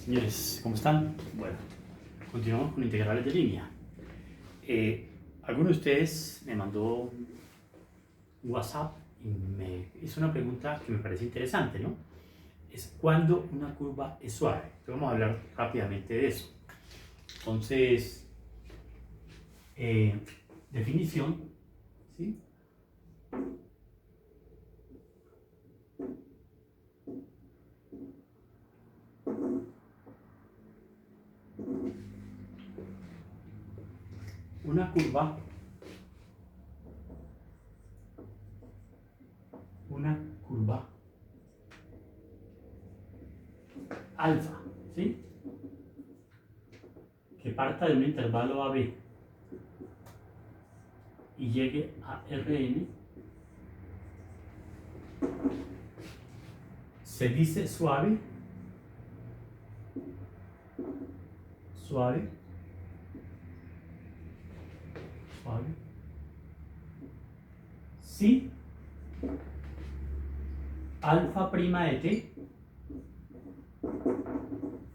Señores, ¿cómo están? Bueno, continuamos con integrales de línea. Alguno de ustedes me mandó un WhatsApp y me hizo una pregunta que me parece interesante, ¿no? Es ¿cuándo una curva es suave? Entonces vamos a hablar rápidamente de eso. Entonces, definición, ¿sí? Una curva alfa, ¿sí? Que parta de un intervalo AB y llegue a Rn, se dice suave, si alfa prima de t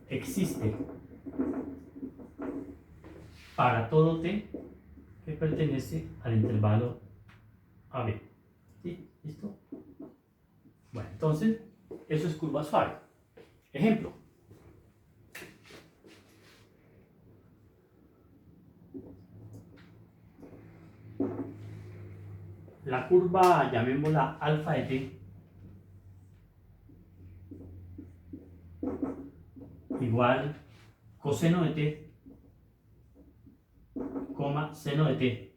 existe para todo t que pertenece al intervalo AB. ¿Sí? ¿Listo? Bueno, entonces, eso es curva suave. Ejemplo. La curva, llamémosla alfa de t, igual coseno de t, seno de t.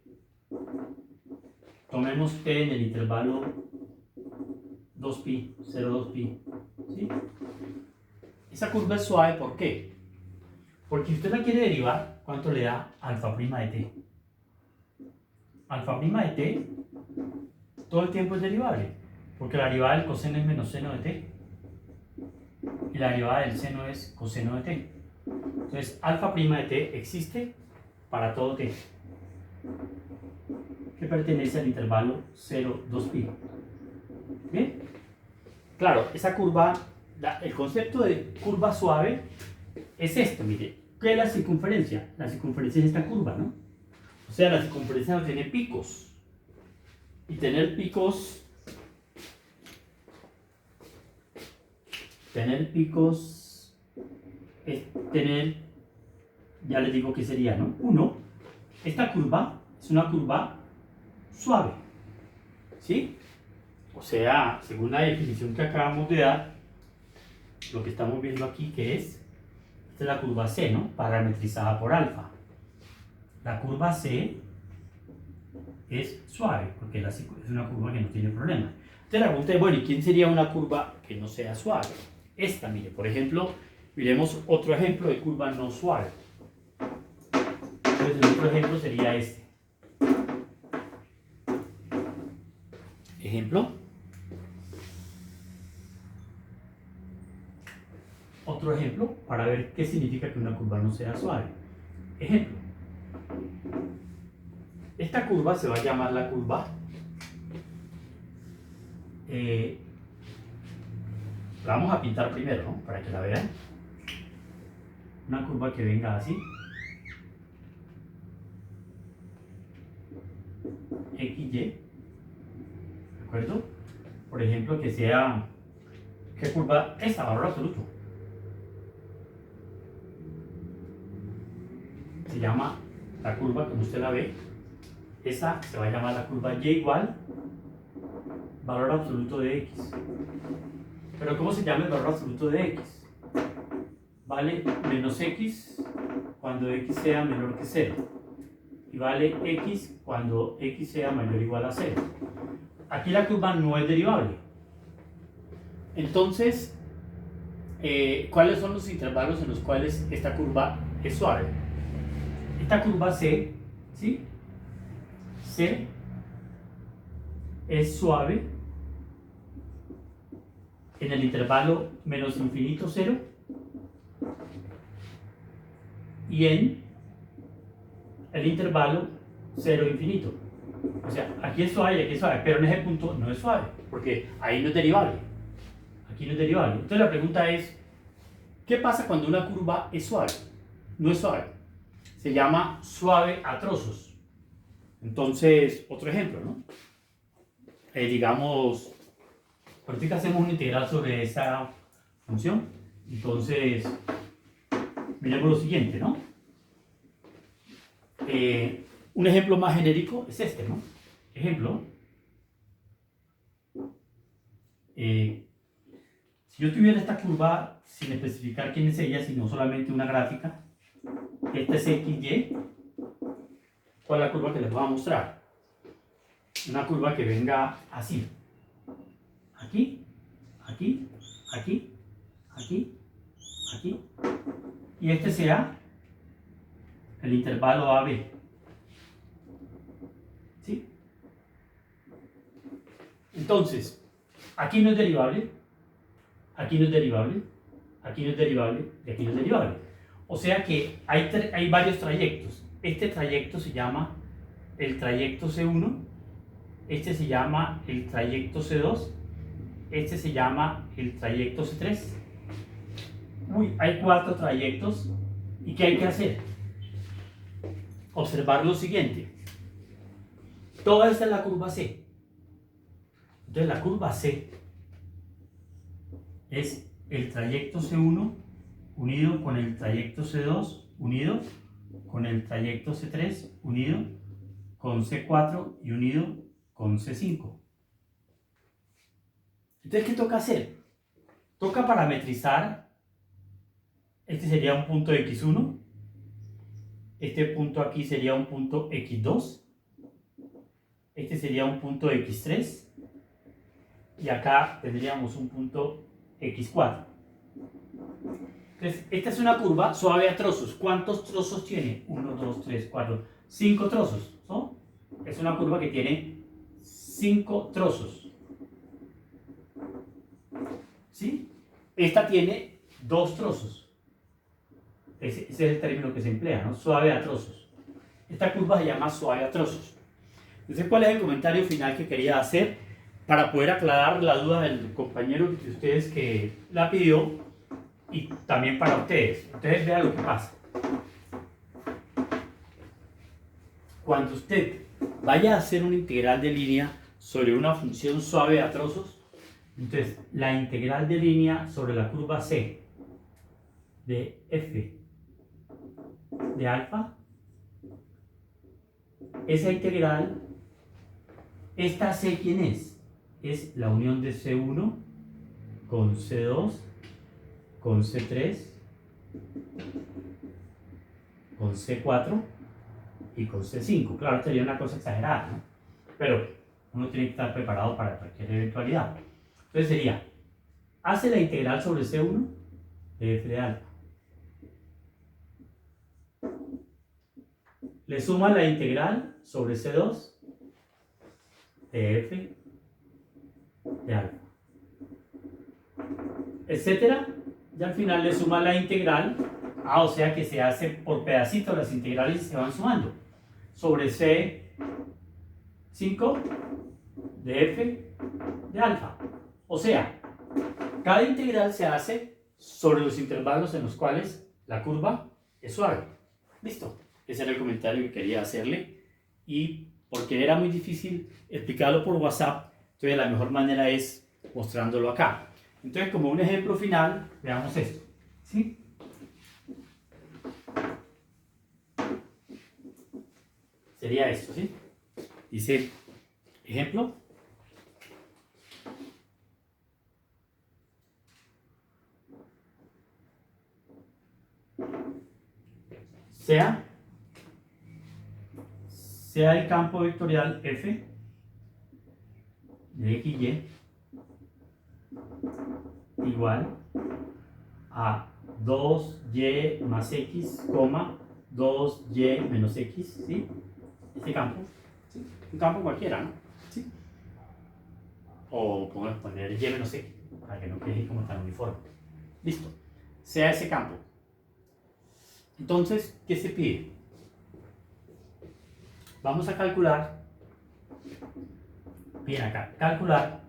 Tomemos t en el intervalo 2pi, 0,2pi. ¿Sí? Esa curva es suave, ¿por qué? Porque si usted la quiere derivar, ¿cuánto le da alfa prima de t? Alfa prima de t todo el tiempo es derivable, porque la derivada del coseno es menos seno de t y la derivada del seno es coseno de t. Entonces, alfa prima de t existe para todo t que pertenece al intervalo 0,2pi. ¿Bien? Claro, esa curva, el concepto de curva suave es esto, mire. ¿Qué es la circunferencia? La circunferencia es esta curva, ¿no? O sea, la circunferencia no tiene picos. Y tener picos es tener, ya les digo que sería, ¿no? 1. Esta curva es una curva suave, ¿sí? O sea, según la definición que acabamos de dar, lo que estamos viendo aquí que esta es la curva C, ¿no? Parametrizada por alfa. La curva C es suave, porque es una curva que no tiene problemas. Entonces la pregunta es, bueno, ¿y quién sería una curva que no sea suave? Esta, mire, por ejemplo, miremos otro ejemplo de curva no suave. Entonces el otro ejemplo sería este. Ejemplo. Otro ejemplo para ver qué significa que una curva no sea suave. Ejemplo. Esta curva se va a llamar la curva, la vamos a pintar primero, ¿no? Para que la vean. Una curva que venga así. XY. ¿De acuerdo? Por ejemplo, que sea, ¿qué curva? Esta, valor absoluto. Se llama la curva, como usted la ve. Esa se va a llamar la curva y igual valor absoluto de x. Pero ¿cómo se llama el valor absoluto de x? Vale menos x cuando x sea menor que 0. Y vale x cuando x sea mayor o igual a 0. Aquí la curva no es derivable. Entonces, ¿cuáles son los intervalos en los cuales esta curva es suave? Esta curva C, ¿sí? C es suave en el intervalo menos infinito 0 y en el intervalo 0 infinito. O sea, aquí es suave y aquí es suave, pero en ese punto no es suave, porque ahí no es derivable. Aquí no es derivable. Entonces la pregunta es, ¿Qué pasa cuando una curva es suave? No es suave. Se llama suave a trozos. Entonces, otro ejemplo, ¿no? Digamos, ahorita hacemos una integral sobre esa función. Entonces, miremos lo siguiente, ¿no? Un ejemplo más genérico es este, ¿no? Ejemplo. Si yo tuviera esta curva sin especificar quién es ella, sino solamente una gráfica, esta es XY, ¿cuál es la curva que les voy a mostrar? Una curva que venga así. Aquí, aquí, aquí, aquí, aquí. Y este sea el intervalo AB. ¿Sí? Entonces, aquí no es derivable, aquí no es derivable, aquí no es derivable y aquí no es derivable. O sea que hay varios trayectos. Este trayecto se llama el trayecto C1, este se llama el trayecto C2, este se llama el trayecto C3. Uy, hay 4 trayectos. ¿Y qué hay que hacer? Observar lo siguiente. Toda esta es la curva C. Entonces la curva C es el trayecto C1 unido con el trayecto C2 unido con el trayecto C3 unido con C4 y unido con C5. Entonces, ¿qué toca hacer? Toca parametrizar. Este sería un punto X1. Este punto aquí sería un punto X2. Este sería un punto X3. Y acá tendríamos un punto X4. Entonces, esta es una curva suave a trozos. ¿Cuántos trozos tiene? 1, 2, 3, 4, 5 trozos, ¿no? Es una curva que tiene 5 trozos. ¿Sí? Esta tiene 2 trozos. Ese es el término que se emplea, ¿no? Suave a trozos. Esta curva se llama suave a trozos. Entonces, ¿cuál es el comentario final que quería hacer para poder aclarar la duda del compañero de ustedes que la pidió y también para ustedes? Ustedes vean lo que pasa. Cuando usted vaya a hacer una integral de línea sobre una función suave a trozos, entonces la integral de línea sobre la curva C de f de alfa, esa integral, esta C, ¿quién es? Es la unión de C1 con C2 con C3 con C4 y con C5. Claro, sería una cosa exagerada, ¿no? Pero uno tiene que estar preparado para cualquier eventualidad. Entonces sería, hace la integral sobre C1 de f de alfa. Le suma la integral sobre C2 de f de alfa. Etcétera. Y al final le suma la integral. O sea que se hace por pedacitos las integrales y se van sumando. Sobre C5 de f de alfa. O sea, cada integral se hace sobre los intervalos en los cuales la curva es suave. Listo. Ese era el comentario que quería hacerle. Y porque era muy difícil explicarlo por WhatsApp, entonces la mejor manera es mostrándolo acá. Entonces, como un ejemplo final, veamos esto. ¿Sí? Sería esto, ¿sí? Dice, ejemplo. Sea el campo vectorial F de XY igual a 2y más x, 2y menos x, ¿sí? Este campo, ¿sí? Un campo cualquiera, ¿no? ¿Sí? O podemos poner y menos x, para que no quede como tan uniforme. Listo. Sea ese campo. Entonces, ¿qué se pide? Vamos a calcular, bien acá, calcular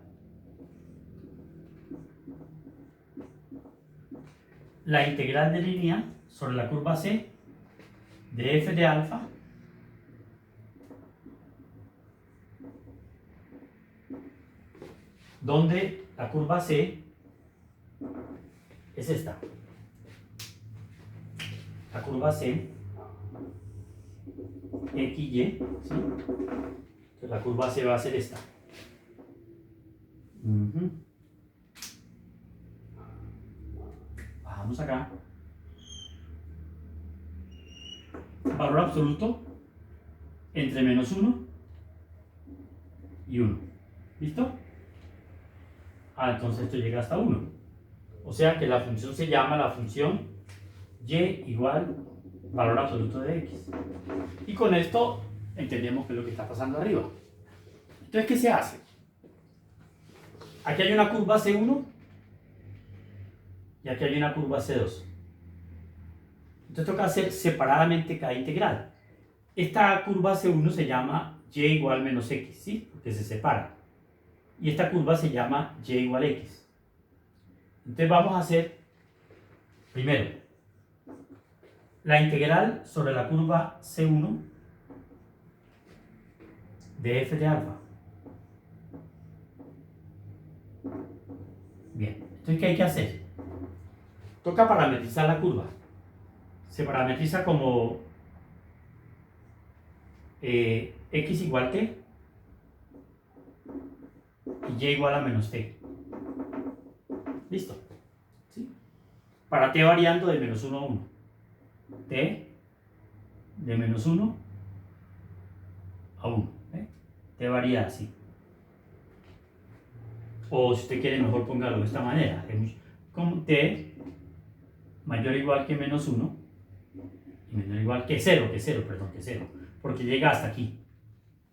la integral de línea sobre la curva C de f de alfa donde la curva C es esta. La curva C, XY, ¿sí? Entonces la curva C va a ser esta. Bajamos acá. Valor absoluto entre menos 1 y 1. ¿Listo? Entonces esto llega hasta 1. O sea que la función se llama la función y igual valor absoluto de x. Y con esto entendemos qué es lo que está pasando arriba. Entonces, ¿qué se hace? Aquí hay una curva C1 y aquí hay una curva C2. Entonces toca hacer separadamente cada integral. Esta curva C1 se llama y igual menos x, ¿sí? Porque se separa. Y esta curva se llama y igual x. Entonces vamos a hacer primero la integral sobre la curva C1 de f de alfa. Bien, entonces ¿qué hay que hacer? Toca parametrizar la curva. Se parametriza como x igual t y y igual a menos t. ¿Listo? ¿Sí? Para t variando de menos 1 a 1. T de menos 1 a 1. T varía así. O si usted quiere mejor póngalo de esta manera. Como t mayor o igual que menos 1 y menor o igual que 0, que 0, porque llega hasta aquí.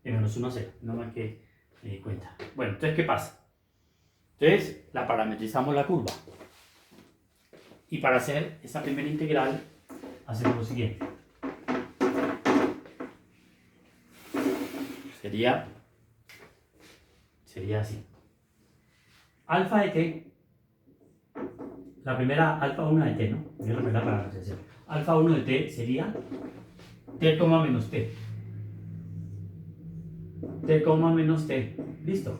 De menos 1 a 0. No más que me di cuenta. Bueno, entonces ¿qué pasa? Entonces la parametrizamos la curva. Y para hacer esa primera integral hacemos lo siguiente. Sería así. Alfa de t, la primera alfa 1 de t, ¿no? Es la primera parametrización. Alfa 1 de t sería t, menos t. T, menos t. ¿Listo?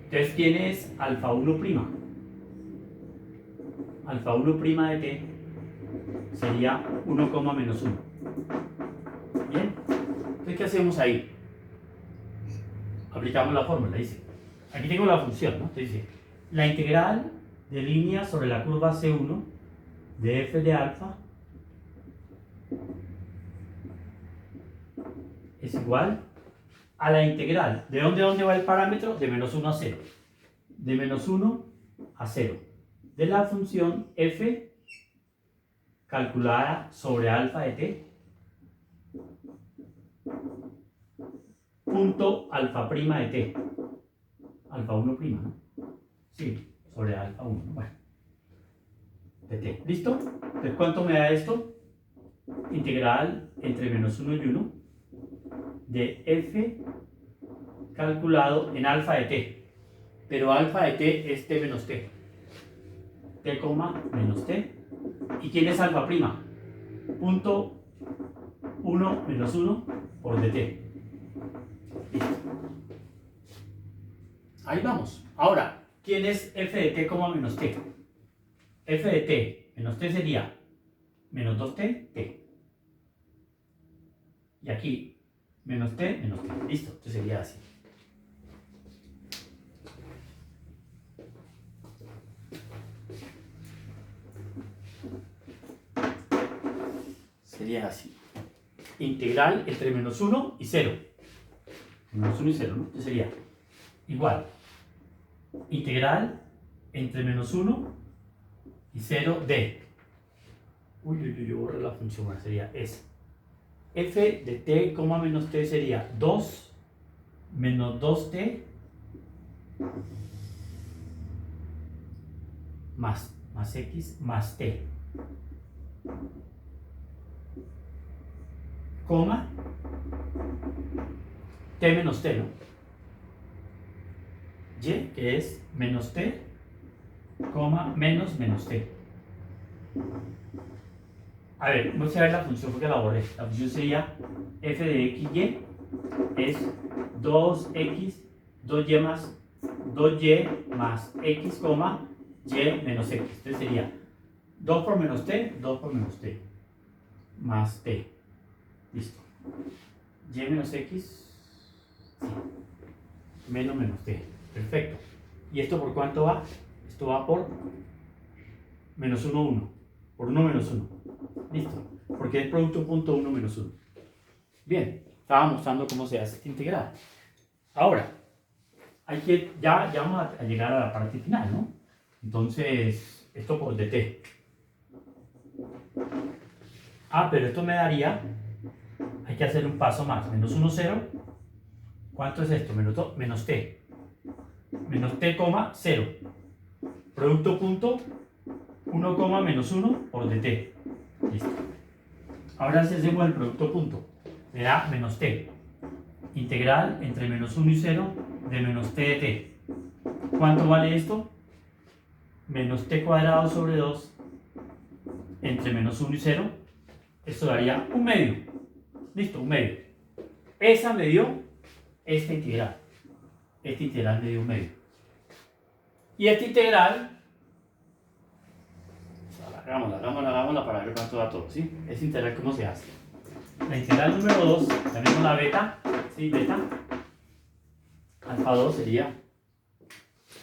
Entonces tienes alfa 1'. Alfa 1' de t sería 1, menos 1. ¿Bien? Entonces, ¿qué hacemos ahí? Aplicamos la fórmula, dice. Aquí tengo la función, ¿no? Entonces dice, la integral de línea sobre la curva C1 de f de alfa es igual a la integral. ¿De dónde va el parámetro? De menos 1 a 0. De menos 1 a 0. De la función f calculada sobre alfa de t punto alfa prima de t. Alfa 1', ¿no? Sí, sobre alfa 1. Bueno. De t. ¿Listo? Entonces, ¿cuánto me da esto? Integral entre menos 1 y 1 de f calculado en alfa de t. Pero alfa de t es t menos t. T, menos t. ¿Y quién es alfa prima? Punto 1 menos 1 por dt. Listo. Ahí vamos. Ahora, ¿quién es f de t, menos t? F de t menos t sería menos 2t, t. Y aquí, menos t, menos t. Listo, entonces sería así. Sería así. Integral entre menos 1 y 0. Menos 1 y 0, ¿no? Entonces sería igual. Integral entre menos 1 y 0 de. Yo borré la función, sería esa. F de t, menos t sería 2 menos 2t más x más t. Coma t menos t, ¿no? Y, que es menos t, menos t. A ver, vamos a ver la función porque la borré. La función sería f de x, y es 2x, 2y más 2y más x, y menos x. Entonces sería 2 por menos t, 2 por menos t, más t. Listo. Y menos x, sí. Menos t. Perfecto. ¿Y esto por cuánto va? Esto va por menos 1, 1. Por 1 menos 1. Listo. Porque es producto punto 1 menos 1. Bien. Estaba mostrando cómo se hace esta integral. Ahora, ya vamos a llegar a la parte final, ¿no? Entonces, esto por dt. Pero esto me daría, hay que hacer un paso más. Menos 1, 0. ¿Cuánto es esto? Menos t. Menos t, 0. Producto punto 1, menos 1 por dt. Listo. Ahora si hacemos el producto punto, me da menos t. Integral entre menos 1 y 0 de menos t de t. ¿Cuánto vale esto? Menos t cuadrado sobre 2 entre menos 1 y 0. Esto daría un medio. Listo, un medio. Esa me dio esta integral. Esta integral me dio un medio. Y esta integral, hagámosla para ver cuánto da todo, ¿sí? Esta integral, ¿cómo se hace? La integral número 2, tenemos la beta, ¿sí? Beta. Alfa 2 sería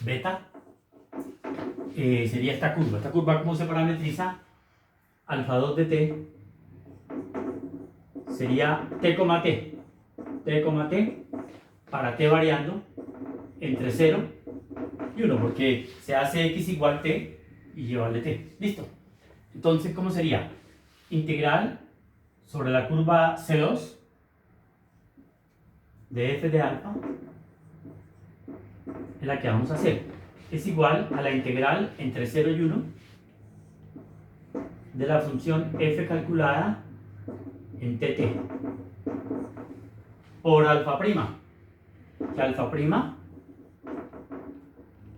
beta. Sería esta curva. Esta curva, ¿cómo se parametriza? Alfa 2 de t sería t, t. T, para t variando entre 0 y 1, porque se hace x igual t y y vale t. Listo. Entonces, ¿cómo sería? Integral sobre la curva C2 de f de alfa es la que vamos a hacer. Es igual a la integral entre 0 y 1 de la función f calculada en tt por alfa prima. Que alfa prima,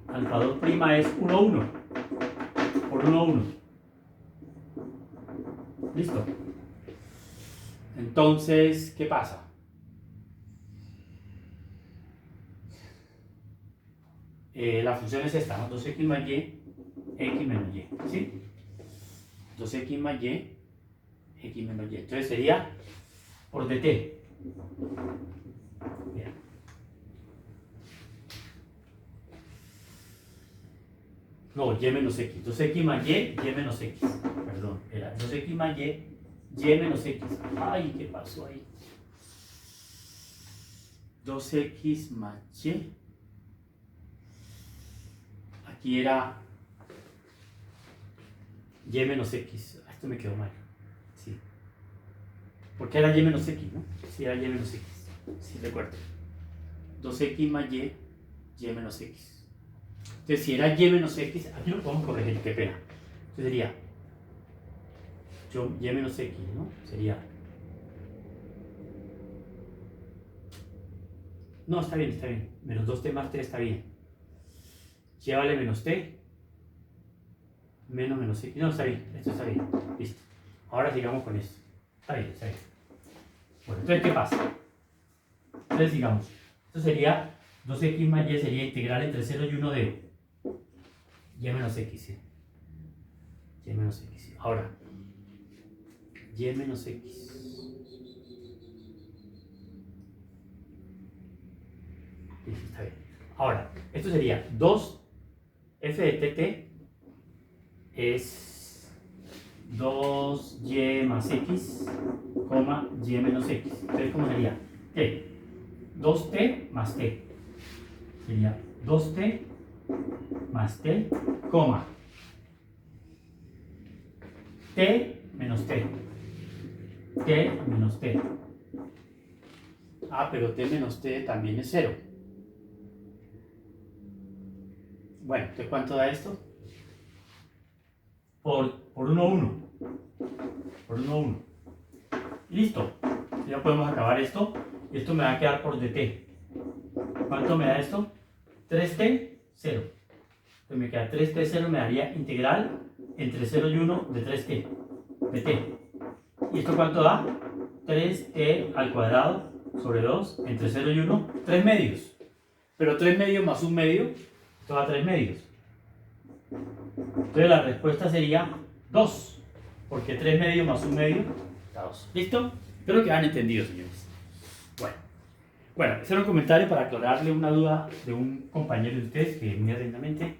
alfa 2 prima es 1, 1 por 1, 1. Listo. Entonces, ¿qué pasa? La función es esta, ¿no? 2x más y, x menos y, ¿sí? 2x más y, x menos y. Entonces sería por dt. Bien. No, y menos x. 2x más y menos x. Perdón, era 2x más y menos x. Ay, ¿qué pasó ahí? 2x más y. Aquí era y menos x. Esto me quedó mal. Sí. Porque era y menos x, ¿no? Sí, era y menos x. Sí, recuerdo. 2x más y menos x. Entonces, si era y menos x, aquí lo podemos corregir, qué pena. Entonces sería y menos x, ¿no? Sería. No, está bien, está bien. Menos 2t más t está bien. Y vale menos t menos x. No, está bien, esto está bien. Listo. Ahora sigamos con esto. Está bien, está bien. Bueno, entonces, ¿qué pasa? Entonces, sigamos. Esto sería 2x más y sería integral entre 0 y 1 de y menos x. ¿Sí? Y menos x. Ahora, y menos x. Listo, está bien. Ahora, esto sería 2 f de tt es 2y más x, y menos x. Entonces, ¿cómo sería? T. 2t más t. Sería 2t más t, t menos t. T menos t. Pero t menos t también es 0. Bueno, ¿de cuánto da esto? Por 1, 1. Por 1, 1. Listo. Ya podemos acabar esto. Y esto me va a quedar por dt. ¿Cuánto me da esto? 3t, 0. Entonces me queda 3t, 0, me daría integral entre 0 y 1 de 3t, de t. ¿Y esto cuánto da? 3t al cuadrado sobre 2 entre 0 y 1, 3 medios. Pero 3 medios más 1 medio, esto da 3 medios. Entonces la respuesta sería 2, porque 3 medios más 1 medio da 2. ¿Listo? Espero que hayan entendido, señores. Bueno, ese era un comentario para aclararle una duda de un compañero de ustedes que muy atentamente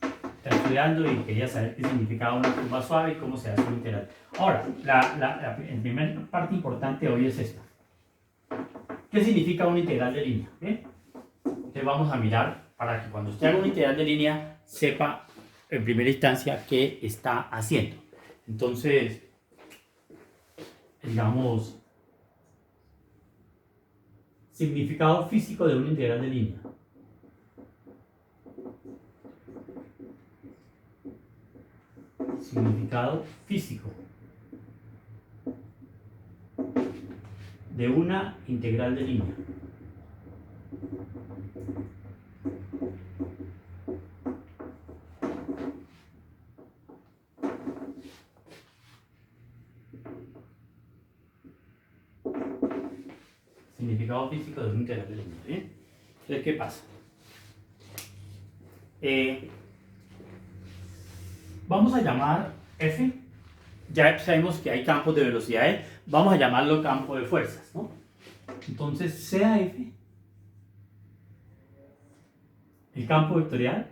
está estudiando y quería saber qué significaba una curva suave y cómo se hace un integral. Ahora, la primera parte importante hoy es esta. ¿Qué significa una integral de línea? ¿Bien? Entonces vamos a mirar para que cuando usted haga una integral de línea sepa en primera instancia qué está haciendo. Entonces, digamos, significado físico de una integral de línea. Significado físico de una integral de línea. Significado físico de una integral de línea. ¿Bien? Entonces, ¿qué pasa? Vamos a llamar F, ya sabemos que hay campos de velocidades, vamos a llamarlo campo de fuerzas, ¿no? Entonces, sea F, el campo vectorial,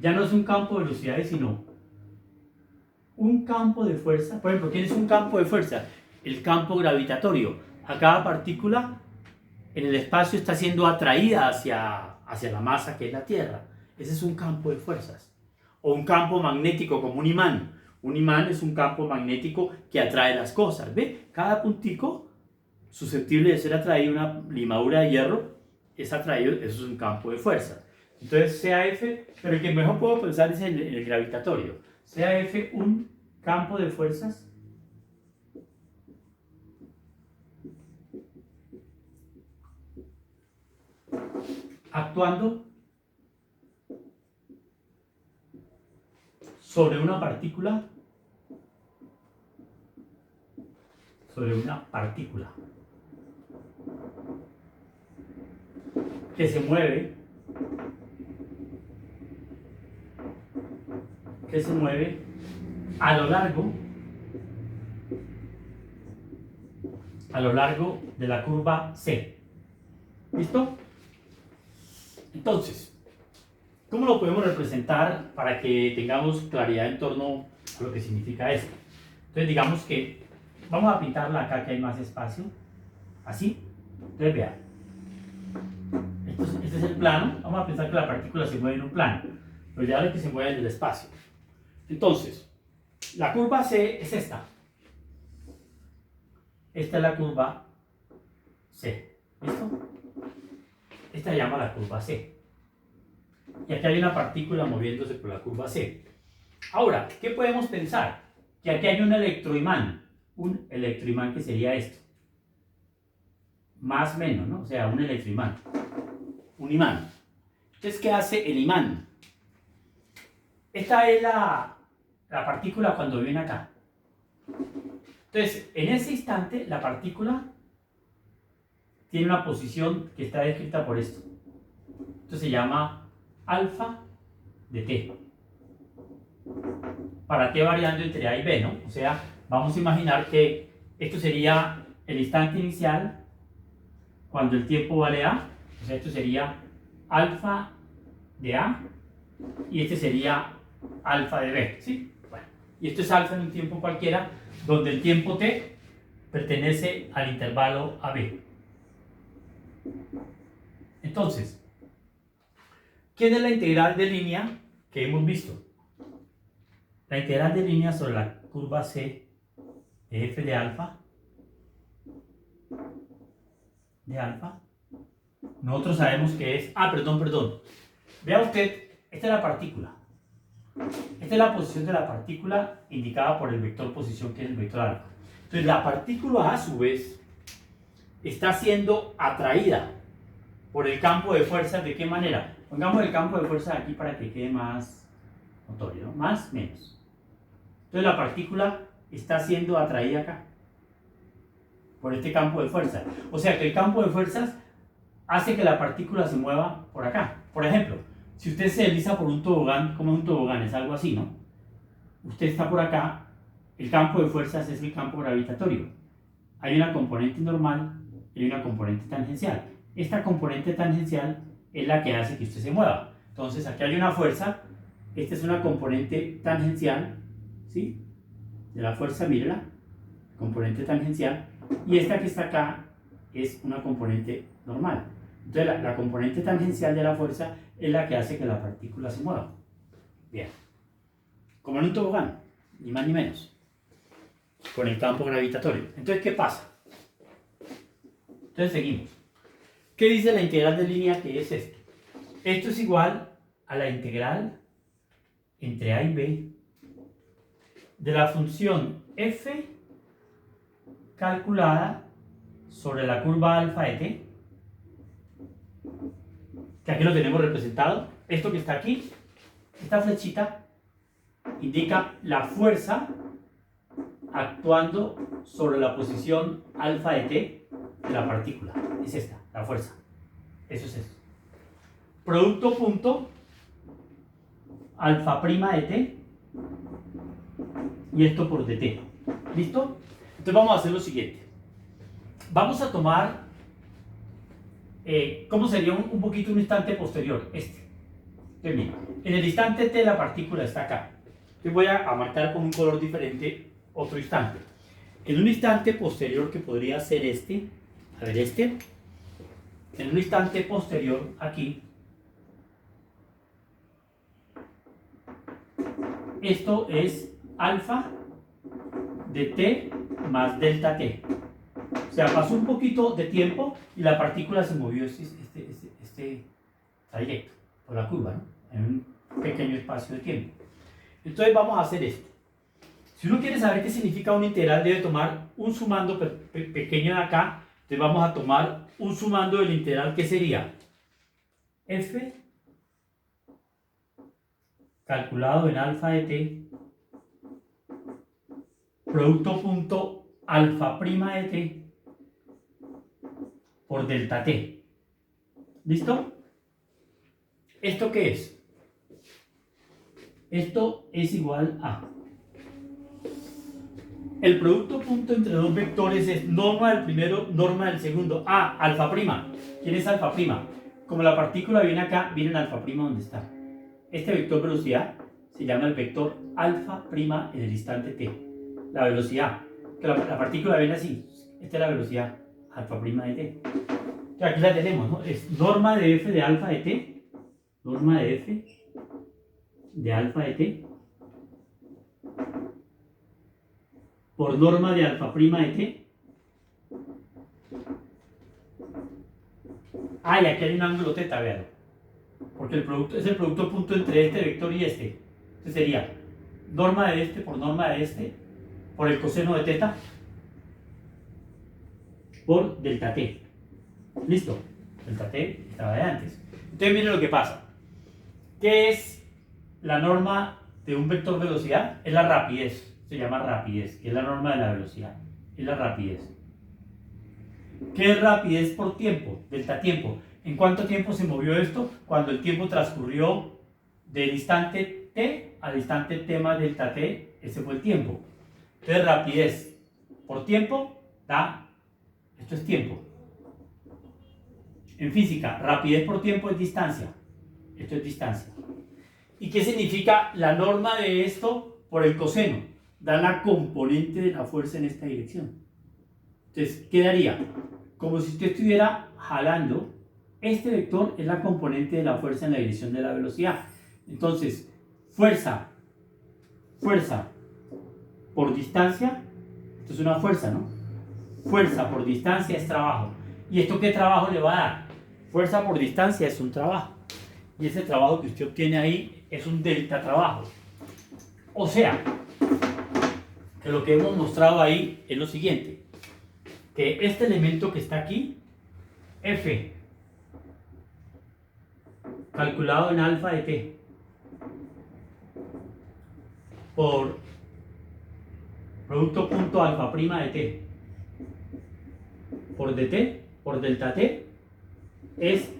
ya no es un campo de velocidades, sino un campo de fuerza. Por ejemplo, ¿quién es un campo de fuerza? El campo gravitatorio. A cada partícula en el espacio está siendo atraída hacia la masa que es la Tierra. Ese es un campo de fuerzas. O un campo magnético como un imán. Un imán es un campo magnético que atrae las cosas. ¿Ve? Cada puntico susceptible de ser atraído, una limadura de hierro, es atraído, eso es un campo de fuerza. Entonces, CAF, pero el que mejor puedo pensar es el gravitatorio. CAF, un campo de fuerzas actuando sobre una partícula que se mueve a lo largo de la curva C. ¿Listo? Entonces, ¿cómo lo podemos representar para que tengamos claridad en torno a lo que significa esto? Entonces, digamos que vamos a pintarla acá que hay más espacio. Así. Entonces, vean. Este es el plano. Vamos a pensar que la partícula se mueve en un plano. Pero ya ve que se mueve en el espacio. Entonces, la curva C es esta. Esta es la curva C. ¿Listo? Esta se llama la curva C. Y aquí hay una partícula moviéndose por la curva C. Ahora, ¿qué podemos pensar? Que aquí hay un electroimán. Un electroimán que sería esto. Más o menos, ¿no? O sea, un electroimán. Un imán. Entonces, ¿qué hace el imán? Esta es la partícula cuando viene acá. Entonces, en ese instante, la partícula tiene una posición que está descrita por esto. Esto se llama alfa de t. Para t variando entre a y b, ¿no? O sea, vamos a imaginar que esto sería el instante inicial cuando el tiempo vale a. O sea, esto sería alfa de a y este sería alfa de b, ¿sí? Bueno, y esto es alfa en un tiempo cualquiera, donde el tiempo t pertenece al intervalo AB. Entonces, ¿qué es la integral de línea que hemos visto? La integral de línea sobre la curva C de f de alfa, nosotros sabemos que es, perdón, vea usted, esta es la partícula, esta es la posición de la partícula indicada por el vector posición que es el vector alfa. Entonces la partícula a su vez está siendo atraída por el campo de fuerzas. ¿De qué manera? Pongamos el campo de fuerzas aquí para que quede más notorio, ¿no? Más, menos. Entonces la partícula está siendo atraída acá, por este campo de fuerza. O sea que el campo de fuerzas hace que la partícula se mueva por acá. Por ejemplo, si usted se desliza por un tobogán, como un tobogán, es algo así, ¿no? Usted está por acá, el campo de fuerzas es el campo gravitatorio. Hay una componente normal y una componente tangencial. Esta componente tangencial es la que hace que usted se mueva. Entonces aquí hay una fuerza, esta es una componente tangencial, ¿sí? De la fuerza, mírala, componente tangencial, y esta que está acá es una componente normal. Entonces la componente tangencial de la fuerza es la que hace que la partícula se mueva. Bien. Como en un tobogán, ni más ni menos, con el campo gravitatorio. Entonces, ¿qué pasa? Entonces seguimos. ¿Qué dice la integral de línea que es esto? Esto es igual a la integral entre a y b de la función f calculada sobre la curva alfa de t, que aquí lo tenemos representado. Esto que está aquí, esta flechita, indica la fuerza actuando sobre la posición alfa de t de la partícula. Es esta, la fuerza. Eso es esto. Producto punto alfa prima de t y esto por dt. ¿Listo? Entonces vamos a hacer lo siguiente. Vamos a tomar, ¿cómo sería un poquito un instante posterior? Este. Entonces, mira, en el instante t la partícula está acá. Entonces voy a marcar con un color diferente otro instante. En un instante posterior que podría ser este, a ver este, en un instante posterior aquí, esto es alfa de t más delta t. O sea, pasó un poquito de tiempo y la partícula se movió este trayecto por la curva, ¿no? En un pequeño espacio de tiempo. Entonces vamos a hacer esto. Si uno quiere saber qué significa una integral, debe tomar un sumando pequeño de acá. Entonces vamos a tomar un sumando del integral que sería f calculado en alfa de t producto punto alfa prima de t por delta t. ¿Listo? ¿Esto qué es? Esto es igual a el producto punto entre dos vectores es norma del primero, norma del segundo. Alfa prima. ¿Quién es alfa prima? Como la partícula viene acá, viene en alfa prima donde está. Este vector velocidad se llama el vector alfa prima en el instante t. La velocidad, que la partícula viene así. Esta es la velocidad alfa prima de t. Entonces aquí la tenemos, ¿no? Es norma de f de alfa de t, norma de f de alfa de t por norma de alfa prima de t. Y aquí hay un ángulo teta, vean. Porque el producto es el producto punto entre este vector y este. Entonces sería norma de este por norma de este por el coseno de teta por delta t. ¿Listo? Delta t estaba de antes. Entonces miren lo que pasa. ¿Qué es la norma de un vector velocidad? Es la rapidez. Se llama rapidez, que es la norma de la velocidad. Es la rapidez. ¿Qué es rapidez por tiempo? Delta tiempo. ¿En cuánto tiempo se movió esto? Cuando el tiempo transcurrió del instante t al instante t más delta t, ese fue el tiempo. Entonces rapidez por tiempo da, esto es tiempo. En física, rapidez por tiempo es distancia. Esto es distancia. ¿Y qué significa la norma de esto por el coseno? Da la componente de la fuerza en esta dirección. Entonces quedaría como si usted estuviera jalando. Este vector es la componente de la fuerza en la dirección de la velocidad. Entonces, fuerza por distancia, esto es una fuerza, ¿no? Fuerza por distancia es trabajo. ¿Y esto qué trabajo le va a dar? Fuerza por distancia es un trabajo. Y ese trabajo que usted obtiene ahí es un delta trabajo. O sea, que lo que hemos mostrado ahí es lo siguiente. Que este elemento que está aquí, F, calculado en alfa de t, por producto punto alfa prima de t por dt, por delta t, es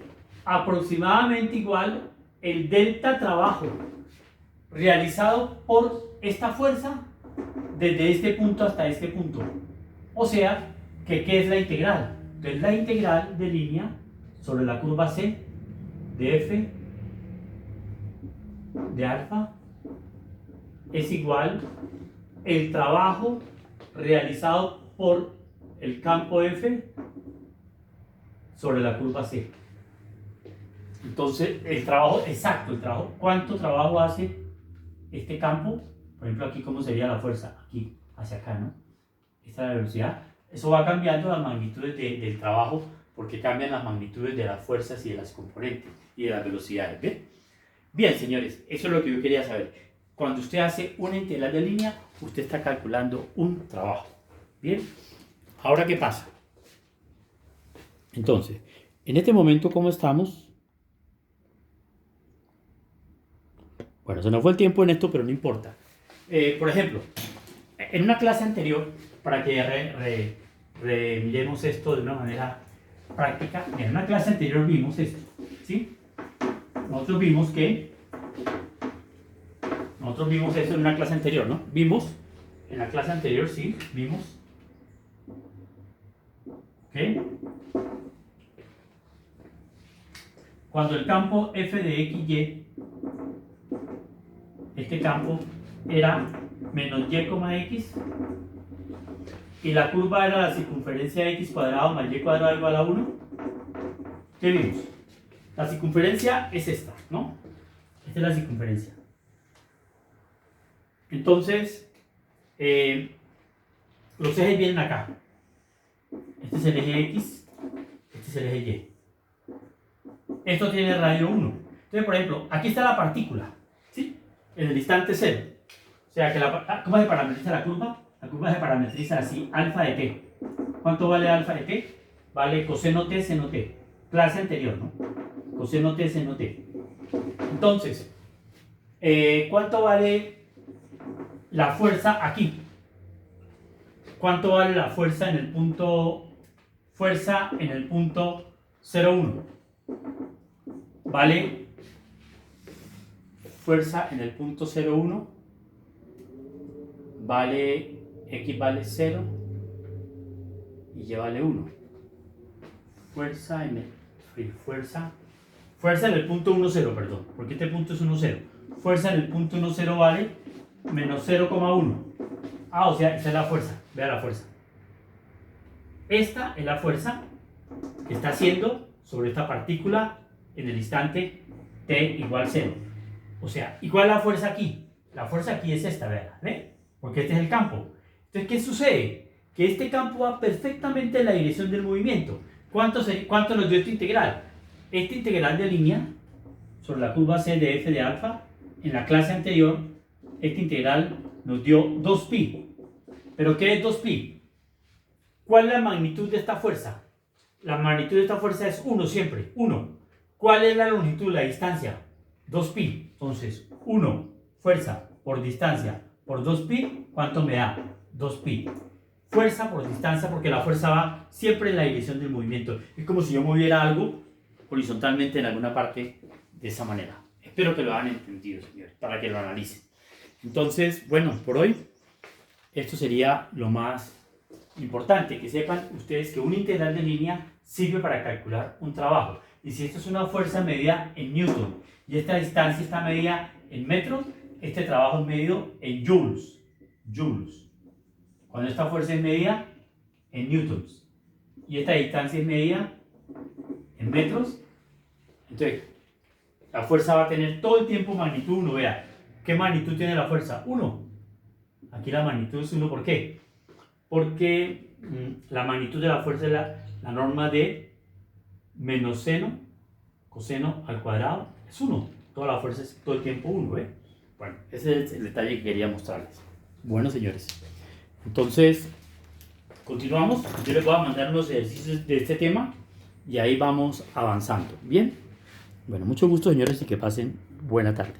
aproximadamente igual el delta trabajo realizado por esta fuerza desde este punto hasta este punto. O sea, que ¿qué es la integral? Entonces la integral de línea sobre la curva C de f de alfa es igual el trabajo realizado por el campo F sobre la curva C. Entonces, el trabajo exacto, el trabajo, ¿cuánto trabajo hace este campo? Por ejemplo, aquí, ¿cómo sería la fuerza? Aquí, hacia acá, ¿no? Esta es la velocidad. Eso va cambiando las magnitudes del trabajo porque cambian las magnitudes de las fuerzas y de las componentes y de las velocidades. ¿Bien? Bien, señores, eso es lo que yo quería saber. Cuando usted hace una integral de línea, usted está calculando un trabajo. ¿Bien? Ahora, ¿qué pasa? Entonces, en este momento, ¿cómo estamos? Bueno, se nos fue el tiempo en esto, pero no importa. Por ejemplo, en una clase anterior, para que remiremos esto de una manera práctica, en una clase anterior vimos esto, ¿sí? Nosotros vimos eso en una clase anterior, ¿no? Vimos, en la clase anterior, sí, vimos, ¿ok? Cuando el campo f de x, y, este campo era menos y, x, y la curva era la circunferencia de x cuadrado más y cuadrado igual a 1, ¿qué vimos? La circunferencia es esta, ¿no? Esta es la circunferencia. Entonces, los ejes vienen acá. Este es el eje x, este es el eje y. Esto tiene radio 1. Entonces, por ejemplo, aquí está la partícula, ¿sí? En el instante 0. O sea, que ¿cómo se parametriza la curva? La curva se parametriza así, alfa de t. ¿Cuánto vale alfa de t? Vale coseno t, seno t. Clase anterior, ¿no? Coseno t, seno t. Entonces, ¿cuánto vale la fuerza aquí? ¿Cuánto vale la fuerza en el punto 0,1? Vale fuerza en el punto 0,1 vale x vale 0 y y vale 1. Fuerza en el punto 1,0, perdón, porque este punto es 1,0. Fuerza en el punto 1,0 vale menos 0,1. O sea, esa es la fuerza. Vea la fuerza. Esta es la fuerza que está haciendo sobre esta partícula en el instante t igual 0. O sea, ¿y cuál es la fuerza aquí? La fuerza aquí es esta, ¿ve? Porque este es el campo. Entonces, ¿qué sucede? Que este campo va perfectamente en la dirección del movimiento. ¿Cuánto nos dio esta integral? Esta integral de línea sobre la curva C de f de alfa, en la clase anterior, esta integral nos dio 2pi. ¿Pero qué es 2pi? ¿Cuál es la magnitud de esta fuerza? La magnitud de esta fuerza es 1 siempre, 1. ¿Cuál es la longitud, la distancia? 2pi. Entonces, 1, fuerza por distancia por 2pi, ¿cuánto me da? 2pi. Fuerza por distancia, porque la fuerza va siempre en la dirección del movimiento. Es como si yo moviera algo horizontalmente en alguna parte de esa manera. Espero que lo hayan entendido, señores, para que lo analicen. Entonces, bueno, por hoy, esto sería lo más importante, que sepan ustedes que una integral de línea sirve para calcular un trabajo. Y si esto es una fuerza medida en Newton y esta distancia está medida en metros, este trabajo es medido en joules. Cuando esta fuerza es medida en newtons y esta distancia es medida en metros, entonces la fuerza va a tener todo el tiempo magnitud 1. Vea, ¿qué magnitud tiene la fuerza? 1. Aquí la magnitud es 1, ¿por qué? Porque la magnitud de la fuerza es la norma de menos seno, coseno al cuadrado, es 1. Toda la fuerza es todo el tiempo 1, ¿eh? Bueno, ese es el detalle que quería mostrarles. Bueno, señores, entonces continuamos. Yo les voy a mandar unos ejercicios de este tema y ahí vamos avanzando. Bien, bueno, mucho gusto, señores, y que pasen buena tarde.